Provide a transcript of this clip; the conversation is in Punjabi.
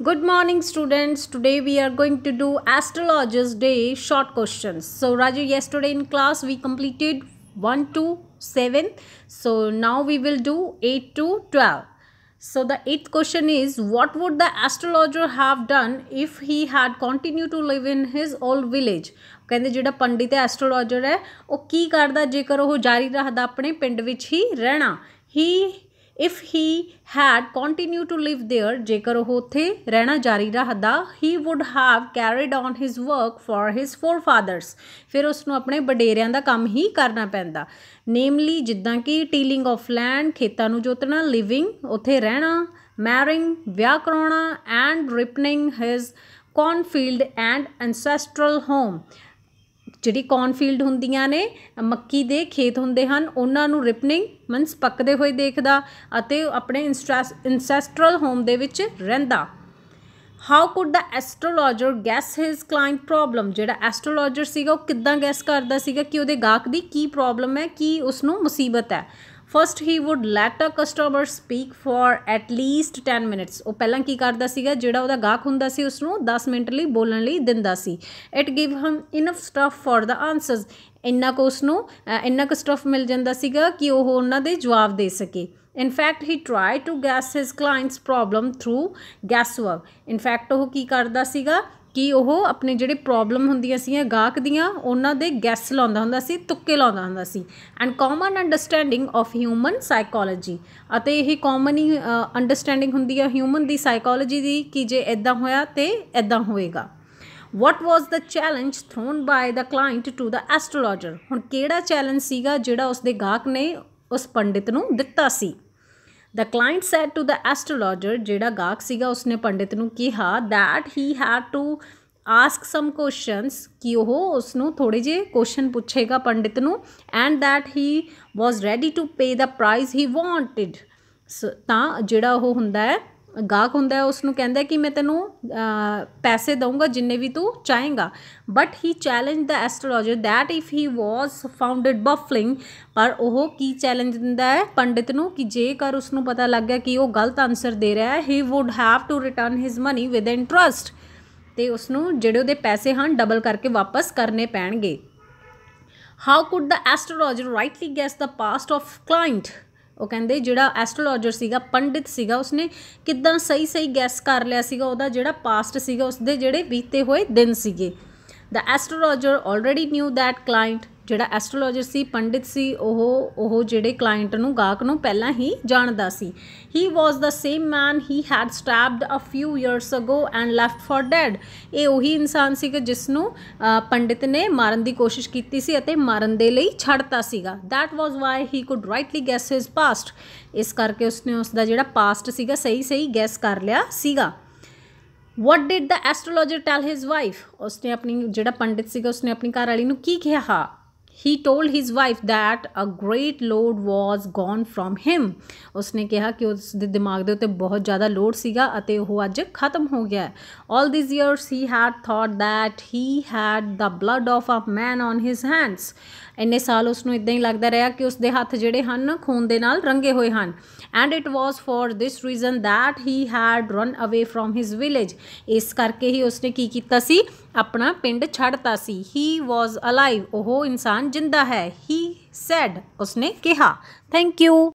Good morning, students. Today we are going to do Astrologers Day short questions. So, Raju, yesterday in class we completed 1 to 7. So, now we will do 8 to 12. So, the eighth question is, what would the astrologer have done if he had continued to live in his old village? ਕਹਿੰਦੇ ਜਿਹੜਾ ਪੰਡਿਤ ਹੈ ਐਸਟਰੋਲੋਜਰ ਹੈ ਉਹ ਕੀ ਕਰਦਾ ਜੇਕਰ ਉਹ ਜਾਰੀ ਰੱਖਦਾ ਆਪਣੇ ਪਿੰਡ ਵਿੱਚ ਹੀ ਰਹਿਣਾ if he had continued to live there ਜੇਕਰ ਉਹ ਉੱਥੇ ਰਹਿਣਾ ਜਾਰੀ ਰੱਖਦਾ he would have carried on his work for his forefathers ਫਿਰ ਉਸਨੂੰ ਆਪਣੇ ਵਡੇਰਿਆਂ ਦਾ ਕੰਮ ਹੀ ਕਰਨਾ ਪੈਂਦਾ ਨੇਮਲੀ ਜਿੱਦਾਂ ਕਿ ਟੀਲਿੰਗ ਆਫ ਲੈਂਡ ਖੇਤਾਂ ਨੂੰ ਜੋਤਣਾ ਲਿਵਿੰਗ ਉੱਥੇ ਰਹਿਣਾ ਮੈਰਿੰਗ ਵਿਆਹ ਕਰਾਉਣਾ and ripening his cornfield and ancestral home ਜਿਹੜੀ ਕੌਰਨਫੀਲਡ ਹੁੰਦੀਆਂ ਨੇ ਮੱਕੀ ਦੇ ਖੇਤ ਹੁੰਦੇ ਹਨ ਉਹਨਾਂ ਨੂੰ ਰਿਪਨਿੰਗ ਮੀਨਸ ਪੱਕਦੇ ਹੋਏ ਦੇਖਦਾ ਅਤੇ ਆਪਣੇ ਇੰਸੈਸਟਰਲ ਹੋਮ ਦੇ ਵਿੱਚ ਰਹਿੰਦਾ how could the astrologer guess his client problem ਜਿਹੜਾ ਐਸਟਰੋਲੋਜਰ ਸੀਗਾ ਉਹ ਕਿੱਦਾਂ ਗੈਸ ਕਰਦਾ ਸੀਗਾ ਕਿ ਉਹਦੇ ਗਾਹਕ ਦੀ ਕੀ ਪ੍ਰੋਬਲਮ ਹੈ ਕੀ ਉਸਨੂੰ ਮੁਸੀਬਤ ਹੈ first he would let a customer speak for at least 10 minutes ਉਹ ਪਹਿਲਾਂ ਕੀ ਕਰਦਾ ਸੀਗਾ ਜਿਹੜਾ ਉਹਦਾ ਗਾਹਕ ਹੁੰਦਾ ਸੀ ਉਸਨੂੰ 10 ਮਿੰਟ ਲਈ ਬੋਲਣ ਲਈ ਦਿੰਦਾ ਸੀ it give him enough stuff for the answers ਇੰਨਾ ਕੁ ਉਸਨੂੰ ਇੰਨਾ ਕੁ ਸਟਫ ਮਿਲ ਜਾਂਦਾ ਸੀਗਾ ਕਿ ਉਹ ਉਹਨਾਂ ਦੇ ਜਵਾਬ ਦੇ ਸਕੇ in fact he tried to guess his client's problem through guesswork in fact ਉਹ ਕੀ ਕਰਦਾ ਸੀਗਾ ਕਿ ਉਹ ਆਪਣੇ ਜਿਹੜੇ ਪ੍ਰੋਬਲਮ ਹੁੰਦੀਆਂ ਸੀਗੀਆਂ ਗਾਹਕ ਦੀਆਂ ਉਹਨਾਂ ਦੇ ਗੈਸ ਲਾਉਂਦਾ ਹੁੰਦਾ ਸੀ ਤੁੱਕੇ ਲਾਉਂਦਾ ਹੁੰਦਾ ਸੀ and common understanding of human psychology ਅਤੇ ਇਹ ਕਾਮਨ ਹੀ ਅੰਡਰਸਟੈਂਡਿੰਗ ਹੁੰਦੀ ਹੈ ਹਿਊਮਨ ਦੀ ਸਾਈਕੋਲੋਜੀ ਦੀ ਕਿ ਜੇ ਇੱਦਾਂ ਹੋਇਆ ਤਾਂ ਇੱਦਾਂ ਹੋਏਗਾ what was the challenge thrown by the client to the astrologer ਹੁਣ ਕਿਹੜਾ ਚੈਲੰਜ ਸੀਗਾ ਜਿਹੜਾ ਉਸਦੇ ਗਾਹਕ ਨੇ ਉਸ ਪੰਡਿਤ ਨੂੰ ਦਿੱਤਾ ਸੀ The client said to the astrologer ਜਿਹੜਾ ਗਾਹਕ ਸੀਗਾ ਉਸਨੇ ਪੰਡਿਤ ਨੂੰ ਕਿਹਾ that he had to ask some questions ਕਿ ਉਹ ਉਸਨੂੰ ਥੋੜ੍ਹੇ ਜਿਹੇ ਕੁਐਸਚਨ ਪੁੱਛੇਗਾ ਪੰਡਿਤ ਨੂੰ and that he was ready to pay the price he wanted ਤਾਂ ਜਿਹੜਾ ਉਹ ਹੁੰਦਾ ਹੈ ਗਾਹਕ ਹੁੰਦਾ ਹੈ ਉਸਨੂੰ ਕਹਿੰਦਾ ਕਿ ਮੈਂ ਤੈਨੂੰ ਪੈਸੇ ਦਊਂਗਾ ਜਿੰਨੇ ਵੀ ਤੂੰ ਚਾਹੇਂਗਾ but he challenge the astrologer that if he was founded baffling ਪਰ ਉਹ ਕੀ ਚੈਲੰਜ ਦਿੰਦਾ ਹੈ ਪੰਡਿਤ ਨੂੰ ਕਿ ਜੇਕਰ ਉਸਨੂੰ ਪਤਾ ਲੱਗ ਗਿਆ ਕਿ ਉਹ ਗਲਤ ਆਨਸਰ ਦੇ ਰਿਹਾ ਹੈ he would have to return his money with interest ਅਤੇ ਉਸਨੂੰ ਜਿਹੜੇ ਉਹਦੇ ਪੈਸੇ ਹਨ ਡਬਲ ਕਰਕੇ ਵਾਪਸ ਕਰਨੇ ਪੈਣਗੇ how could the astrologer rightly guess the past of client ਉਹ ਕਹਿੰਦੇ ਜਿਹੜਾ ਐਸਟਰੋਲੋਜਰ ਸੀਗਾ ਪੰਡਿਤ ਸੀਗਾ ਉਸਨੇ ਕਿੱਦਾਂ ਸਹੀ ਗੈਸ ਕਰ ਲਿਆ ਸੀਗਾ ਉਹਦਾ ਜਿਹੜਾ ਪਾਸਟ ਸੀਗਾ ਉਸਦੇ ਜਿਹੜੇ ਬੀਤੇ ਹੋਏ ਦਿਨ ਸੀਗੇ the astrologer already knew that client ਜਿਹੜਾ ਐਸਟਰੋਲੋਜਰ ਸੀ ਪੰਡਿਤ ਸੀ ਉਹ ਜਿਹੜੇ ਕਲਾਇੰਟ ਨੂੰ ਗਾਹਕ ਨੂੰ ਪਹਿਲਾਂ ਹੀ ਜਾਣਦਾ ਸੀ he was the same man he had stabbed a few years ago and left for dead ਇਹ ਉਹੀ ਇਨਸਾਨ ਸੀਗਾ ਜਿਸ ਨੂੰ ਪੰਡਿਤ ਨੇ ਮਾਰਨ ਦੀ ਕੋਸ਼ਿਸ਼ ਕੀਤੀ ਸੀ ਅਤੇ ਮਾਰਨ ਦੇ ਲਈ ਛੱਡਤਾ ਸੀਗਾ that was why he could rightly guess his past ਇਸ ਕਰਕੇ ਉਸਨੇ ਉਸਦਾ ਜਿਹੜਾ ਪਾਸਟ ਸੀਗਾ ਸਹੀ ਗੈਸ ਕਰ ਲਿਆ ਸੀਗਾ what did the astrologer tell his wife ਉਸਨੇ ਆਪਣੀ ਜਿਹੜਾ ਪੰਡਿਤ ਸੀਗਾ ਉਸਨੇ ਆਪਣੀ ਘਰ ਵਾਲੀ ਨੂੰ ਕੀ ਕਿਹਾ he told his wife that a great load was gone from him ਉਸਨੇ ਕਿਹਾ ਕਿ ਉਸ ਦੇ ਦਿਮਾਗ ਦੇ ਉੱਤੇ ਬਹੁਤ ਜ਼ਿਆਦਾ ਲੋਡ ਸੀਗਾ ਅਤੇ ਉਹ ਅੱਜ ਖਤਮ ਹੋ ਗਿਆ all these years he had thought that he had the blood of a man on his hands ਇੰਨੇ ਸਾਲ ਉਸਨੂੰ ਇੱਦਾਂ ਹੀ ਲੱਗਦਾ ਰਿਹਾ ਕਿ ਉਸਦੇ ਹੱਥ ਜਿਹੜੇ ਹਨ ਖੂਨ ਦੇ ਨਾਲ ਰੰਗੇ ਹੋਏ ਹਨ and it was for this reason that he had run away from his village ਇਸ ਕਰਕੇ ਹੀ ਉਸਨੇ ਕੀ ਕੀਤਾ ਸੀ ਆਪਣਾ ਪਿੰਡ ਛੱਡਤਾ ਸੀ he was alive ਉਹ ਇਨਸਾਨ ਜਿੰਦਾ ਹੈ he said ਉਸਨੇ ਕਿਹਾ thank you